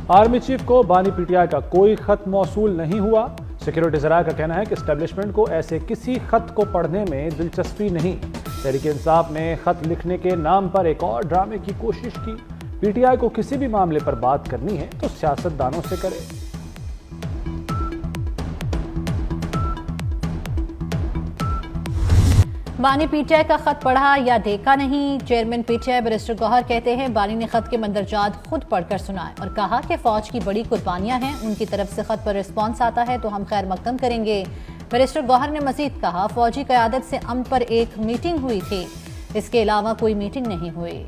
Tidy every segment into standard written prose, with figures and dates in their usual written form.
Army chief को बानी PTI का कोई खत मौसूल नहीं हुआ। सिक्योरिटी जराये का कहना है कि एस्टेब्लिशमेंट को ऐसे किसी खत को पढ़ने में दिलचस्पी नहीं। तहरीक इंसाफ ने खत लिखने के नाम पर एक और ड्रामे की कोशिश की। पीटीआई को किसी भी मामले पर बात करनी है तो सियासतदानों से करे। बानी पीटीआई का खत पढ़ा या देखा नहीं। चेयरमैन पीटीआई बैरिस्टर गौहर कहते हैं बानी ने खत के मंदरजात खुद पढ़कर सुनाए और कहा कि फौज की बड़ी कुर्बानियां हैं, उनकी तरफ से खत पर रिस्पॉन्स आता है तो हम खैर मकदम करेंगे। बैरिस्टर गौहर ने मजीद कहा फौजी क़यादत से अमन पर एक मीटिंग हुई थी, इसके अलावा कोई मीटिंग नहीं हुई।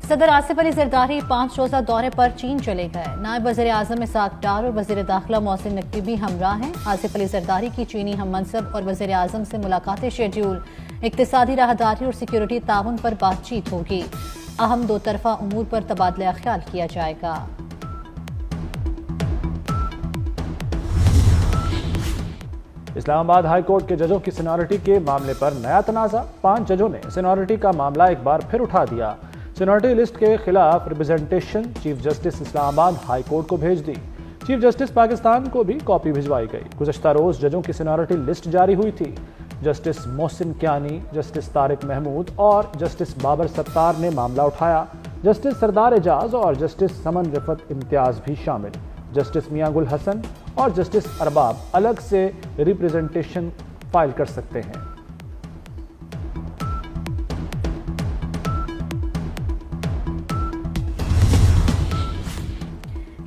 सदर आसिफ अली जरदारी 5 रोजा दौरे पर चीन चले गए। नायब वज़ीर आज़म इसाक डार और वज़ीर दाखिला मोहसिन नकवी भी हमराह हैं। आसिफ अली जरदारी की चीनी हम मनसब और वज़ीर आज़म से मुलाकातें शेड्यूल। इक्तिसादी राहदारी और सिक्योरिटी ताउन पर बातचीत होगी। अहम दो तरफा उमूर पर तबादला ख्याल किया जाएगा। इस्लामाबाद हाई कोर्ट के जजों की सीनियरिटी के मामले पर नया तनाज़ा। 5 जजों ने सीनियरिटी का मामला एक बार फिर उठा दिया। सीनियरिटी लिस्ट के खिलाफ representation chief justice Islamabad high court को भेज दी। चीफ जस्टिस पाकिस्तान को भी कॉपी भिजवाई गई। गुज़श्ता रोज जजों की सीनियरिटी लिस्ट जारी हुई थी। जस्टिस मोहसिन कियानी, जस्टिस तारिक महमूद और जस्टिस बाबर सत्तार ने मामला उठाया। जस्टिस सरदार एजाज और जस्टिस समन रिफत इम्तियाज भी शामिल। जस्टिस मियां गुल हसन और जस्टिस अरबाब अलग से रिप्रेजेंटेशन फाइल कर सकते हैं।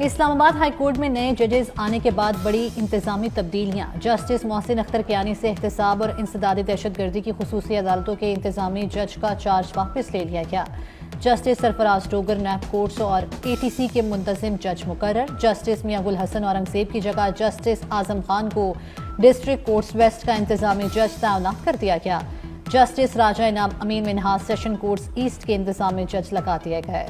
इस्लामाबाद हाई कोर्ट में नए जजेस आने के बाद बड़ी इंतजामी तब्दीलियां। जस्टिस मोहसिन अख्तर कियानी से एहतसाब और इंसदादी दहशतगर्दी की खुसूसी अदालतों के इंतजामी जज का चार्ज वापस ले लिया गया। जस्टिस सरफराज डोगर नैब कोर्ट्स और एटीसी के मुंतजिम जज मुकर्रर। जस्टिस मियां गुल हसन औरंगजेब की जगह जस्टिस आजम खान को डिस्ट्रिक्ट कोर्ट्स वेस्ट का इंतजामी जज तैनात कर दिया गया। जस्टिस राजा इनाम अमीन मिनहास सेशन कोर्ट्स ईस्ट के इंतजामी जज लगा दिए गए।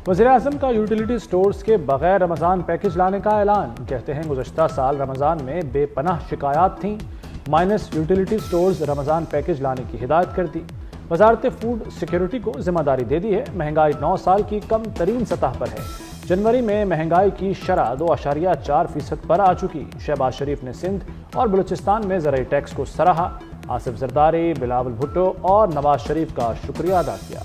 वज़ीर आज़म का यूटिलिटी स्टोर्स के बगैर रमज़ान पैकेज लाने का ऐलान। कहते हैं गुज़श्ता साल रमज़ान में बेपनाह शिकायत थीं, minus utility stores Ramzan package लाने की हिदायत कर दी। वजारत फूड सिक्योरिटी को जिम्मेदारी दे दी है। महंगाई 9 साल की कम तरीन सतह पर है। जनवरी में महंगाई की शरह 2.4% पर आ चुकी। शहबाज शरीफ ने सिंध और बलूचिस्तान में ज़राई टैक्स को सराहा। आसिफ जरदारी, बिलावल भुट्टो और नवाज शरीफ का शुक्रिया अदा किया।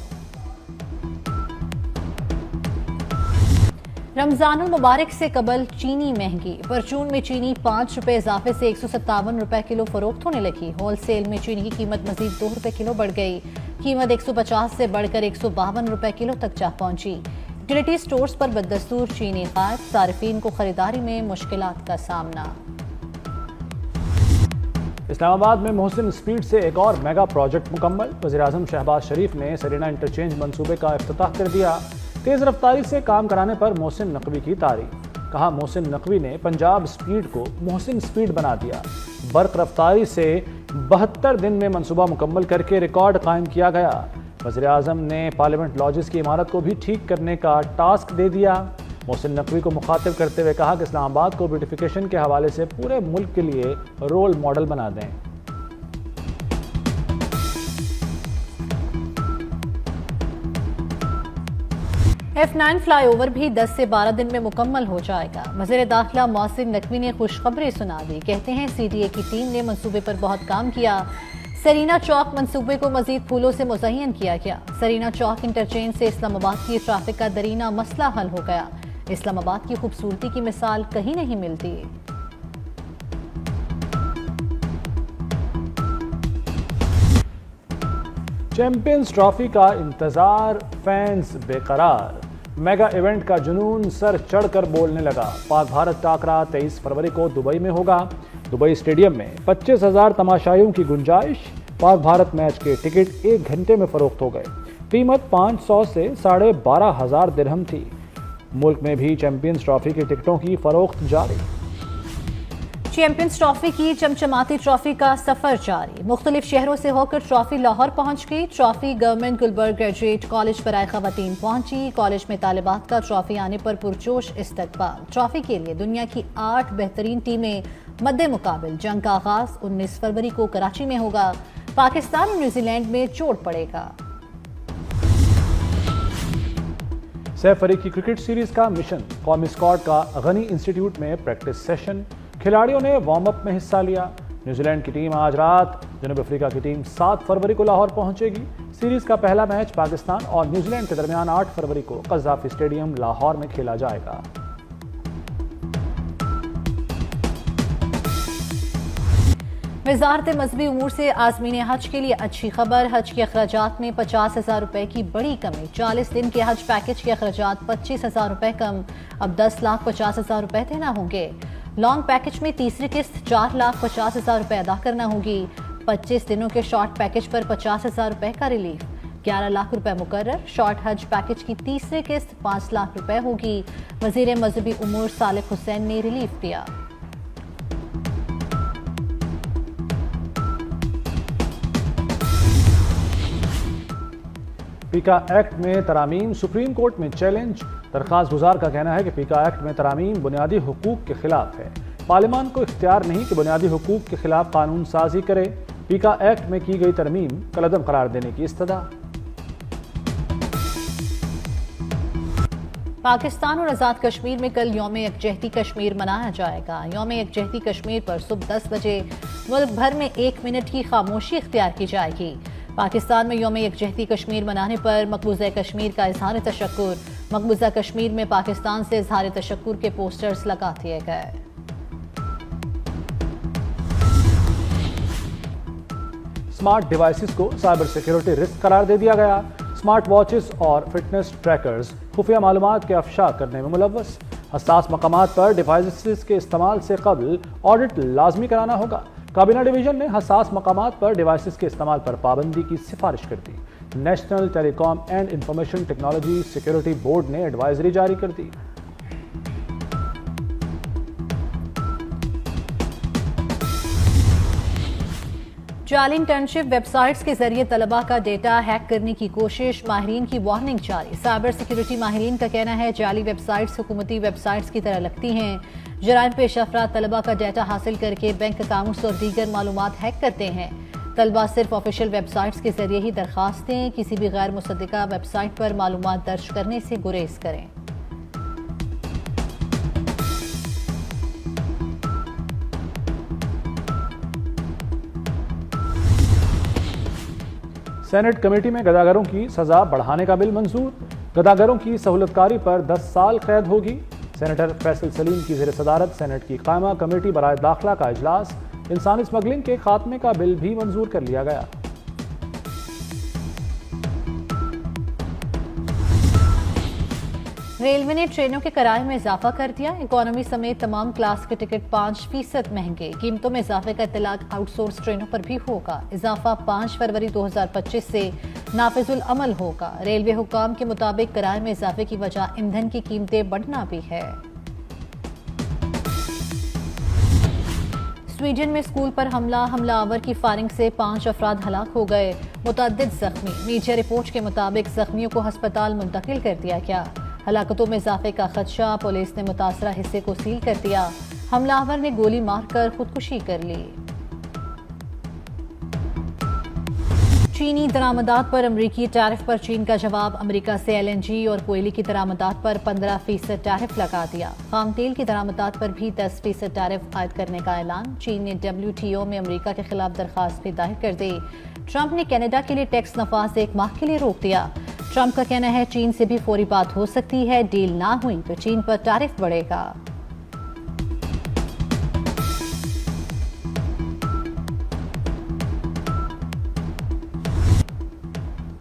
रमजानुल मुबारक से कबल चीनी महंगी। परचून में चीनी 5 रुपए इजाफे से 157 रुपए किलो फरोख्त होने लगी। होलसेल में चीनी की कीमत मजीद 2 रुपए किलो बढ़ गई। कीमत 150 से बढ़कर 152 रुपए किलो तक जा पहुंची। यूटिलिटी स्टोर्स पर बददस्तूर चीनी गायब। सारिफीन को खरीदारी में मुश्किलात का सामना। इस्लामाबाद में मोहसिन स्पीड से एक और मेगा प्रोजेक्ट मुकम्मल। वज़ीर आज़म शहबाज शरीफ ने सरीना इंटरचेंज मंसूबे का इफ्तिताह कर दिया। तेज रफ्तारी से काम कराने पर मोहसिन नकवी की तारीफ। कहा मोहसिन नकवी ने पंजाब स्पीड को मोहसिन स्पीड बना दिया। बर्क रफ्तारी से 72 दिन में मंसूबा मुकम्मल करके रिकॉर्ड कायम किया गया। वज़ीर आज़म ने पार्लियामेंट लॉजिस की इमारत को भी ठीक करने का टास्क दे दिया। मोहसिन नकवी को मुखातिब करते हुए कहा कि इस्लामाबाद को ब्यूटिफिकेशन के हवाले से पूरे मुल्क के लिए रोल मॉडल बना दें। F9 फ्लाईओवर भी 10 से 12 दिन में मुकम्मल हो जाएगा। वज़ीर दाखिला मोहसिन नकवी ने खुशखबरी सुना दी। कहते हैं CDA की टीम ने मंसूबे पर बहुत काम किया। सरीना चौक मंसूबे को मजीद फूलों से मुज़य्यन किया गया। सरीना चौक इंटरचेंज से इस्लामाबाद की ट्रैफिक का दरीना मसला हल हो गया। इस्लामाबाद की खूबसूरती की मिसाल कहीं नहीं मिलती। चैंपियंस ट्रॉफी का इंतजार, फैंस बेकरार। मेगा इवेंट का जुनून सर चढ़कर बोलने लगा। पाक भारत टाकरा 23 फरवरी को दुबई में होगा। दुबई स्टेडियम में 25,000 तमाशाइयों की गुंजाइश। पाक भारत मैच के टिकट 1 घंटे में फरोख्त हो गए। कीमत 500 से 12,500 दिरहम थी। मुल्क में भी चैंपियंस ट्रॉफी की टिकटों की फरोख्त जारी। चैंपियंस ट्रॉफी की चमचमाती ट्रॉफी का सफर जारी। मुख्तलिफ शहरों से होकर ट्रॉफी लाहौर पहुंच गई। Trophy government Gulberg graduate college बराए खवातीन पहुंची। कॉलेज में तालिबात का ट्रॉफी आने पर पुरजोश इस्तकबाल। ट्रॉफी के लिए दुनिया की 8 बेहतरीन टीमें मद्दे मुकाबिल। जंग का आगाज 19 फरवरी को कराची में होगा। पाकिस्तान और न्यूजीलैंड में चोट पड़ेगा। सैफ अली की क्रिकेट सीरीज का मिशन। कौमी स्क्वाड का गनी इंस्टीट्यूट में प्रैक्टिस सेशन। खिलाड़ियों ने वार्म अप में हिस्सा लिया। न्यूजीलैंड की टीम आज रात, जनूबी अफ्रीका की टीम 7 फरवरी को लाहौर पहुंचेगी। सीरीज का पहला मैच पाकिस्तान और न्यूजीलैंड के दरमियान 8 फरवरी को कज़ाफी स्टेडियम लाहौर में खेला जाएगा। वजारत मजहबी उमूर से आज़मीन हज के लिए अच्छी खबर। हज के अखराजात में 50,000 रुपए की बड़ी कमी। 40 दिन के हज पैकेज के अखराजात 25,000 रुपए कम। अब 10,50,000 रुपए देना होंगे। लॉन्ग पैकेज में तीसरी किस्त 4,50,000 रुपए अदा करना होगी। 25 दिनों के शॉर्ट पैकेज पर 50,000 रुपए का रिलीफ। 11 लाख रुपए मुकर्रर। शॉर्ट हज पैकेज की तीसरी किस्त 5 लाख रुपए होगी। वजीर मजहबी उमूर सालिक हुसैन ने रिलीफ दिया। पीका एक्ट में तरामीम सुप्रीम कोर्ट में चैलेंज। दरख्वास्त गुजार का कहना है कि पीका एक्ट में तरामीम बुनियादी हुकूक के खिलाफ है। पार्लियामान को इख्तियार नहीं कि बुनियादी हुकूक के खिलाफ कानून साजी करे। पीका एक्ट में की गई तरमीम कलअदम करार देने की इस्तदा। पाकिस्तान और आज़ाद कश्मीर में कल यौम यकजहती कश्मीर मनाया जाएगा। यौम यकजहती कश्मीर पर सुबह 10 बजे मुल्क भर में 1 मिनट की खामोशी इख्तियार की जाएगी। पाकिस्तान में यौम यकजहती कश्मीर मनाने पर मकबूजा कश्मीर का इजहार तशक्कुर। मकबूजा कश्मीर में पाकिस्तान से इजहार तशक्कुर के पोस्टर्स लगा दिए गए। स्मार्ट डिवाइसेस को साइबर सिक्योरिटी रिस्क करार दे दिया गया। स्मार्ट वॉचेस और फिटनेस ट्रैकर्स खुफिया मालूमात के अफशा करने में मुलव्वस। हसास मकामात पर डिवाइसेस के इस्तेमाल से कबल ऑडिट लाजमी कराना होगा। काबीना डिवीजन ने हसास मकामात पर डिवाइसेस के इस्तेमाल पर पाबंदी की सिफारिश कर दी। National telecom and information technology security board ने एडवाइजरी जारी कर दी। जाली इंटर्नशिप वेबसाइट्स के जरिए तलबा का डेटा हैक करने की कोशिश। माहिरीन की वार्निंग जारी। साइबर सिक्योरिटी माहिरीन का कहना है जाली वेबसाइट्स हुकूमती वेबसाइट्स की तरह लगती हैं। जराइम पेश अफराद तलबा का डाटा हासिल करके बैंक अकाउंट्स और दीगर मालूमात हैक करते हैं। तलबा सिर्फ ऑफिशियल वेबसाइट्स के जरिए ही दरखास्तें किसी भी गैर मुसद्दिका वेबसाइट पर मालूमात दर्ज करने से गुरेज करें। सेनेट कमेटी में गदागरों की सजा बढ़ाने का बिल मंजूर। गदागरों की सहूलतकारी पर 10 साल कैद होगी। सेनेटर फैसल सलीम की ज़ेर सदारत सेनेट की कायमा कमेटी बराए दाखिला का इजलास। इंसानी स्मगलिंग के खात्मे का बिल भी मंजूर कर लिया गया। रेलवे ने ट्रेनों के किराए में इजाफा कर दिया। इकोनॉमी समेत तमाम क्लास के टिकट 5% महंगे। कीमतों में इजाफे का इत्तलाक आउटसोर्स ट्रेनों पर भी होगा। इजाफा 5 फरवरी 2025 से नाफिजुल अमल होगा। रेलवे हुकाम के मुताबिक किराए में इजाफे की वजह ईंधन की कीमतें बढ़ना भी है। स्वीडन में स्कूल पर हमलावर की फायरिंग से 5 अफराद हलाक हो गए। मुतअद्दिद जख्मी। मीडिया रिपोर्ट के मुताबिक जख्मियों को अस्पताल मुंतकिल कर दिया गया। हलाकतों में इजाफे का खदशा। पुलिस ने मुतासरा हिस्से को सील कर दिया। हमलावर ने गोली मारकर खुदकुशी कर ली। चीनी दरामदात पर अमरीकी टैरिफ पर चीन का जवाब। अमरीका से LNG और कोयले की दरामदात पर 15% टैरिफ लगा दिया। खाम तेल की दरामदात पर भी 10% टैरिफ आयद करने का ऐलान। चीन ने WTO में अमरीका के खिलाफ दरखास्त भी दायर कर दी। ट्रंप ने कनाडा के लिए टैक्स नफाज 1 माह के लिए रोक दिया। ट्रंप का कहना है चीन से भी फौरी बात हो सकती है। डील ना हुई तो चीन पर टैरिफ बढ़ेगा।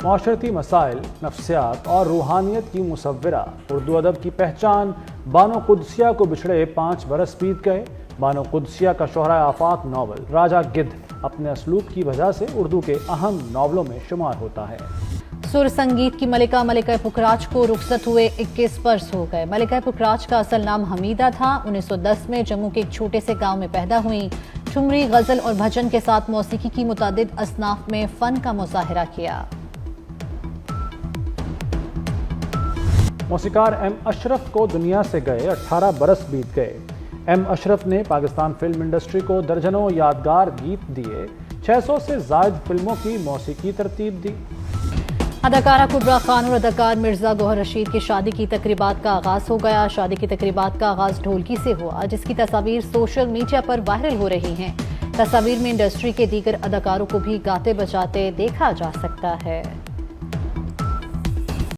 माशरती मसाइल, नफ्सियात और रूहानियत की मुसव्विरा। उर्दू अदब की पहचान। बानो कुद्सिया को बिछड़े 5 बरस बीत गए। बानो कुद्सिया का शोहरा आफाक नावल राजा गिद्ध अपने असलूब की वजह से उर्दू के अहम नावलों में शुमार होता है। सुर संगीत की मलिका मलिका पुखराज को रुखसत हुए 21 वर्ष हो गए। मलिका पुखराज का असल नाम हमीदा था। 1910 में जम्मू के एक छोटे से गांव में पैदा हुई। ठुमरी, गजल और भजन के साथ मौसीकी की मुतादिद असनाफ में फन का मुजाहिरा किया। मौसीकार एम अशरफ को दुनिया से गए 18 बरस बीत गए। एम अशरफ ने पाकिस्तान फिल्म इंडस्ट्री को दर्जनों यादगार गीत दिए। 600 से ज़ायद फिल्मों की मौसीकी तरतीब दी। अदाकारा कुबरा खान और अदाकार मिर्जा गौहर रशीद की शादी की तकरीबात का आगाज हो गया। शादी की तकरीबात का आगाज ढोलकी से हुआ, जिसकी तस्वीर सोशल मीडिया पर वायरल हो रही हैं। तस्वीर में इंडस्ट्री के दीगर अदाकारों को भी गाते बजाते देखा जा सकता है।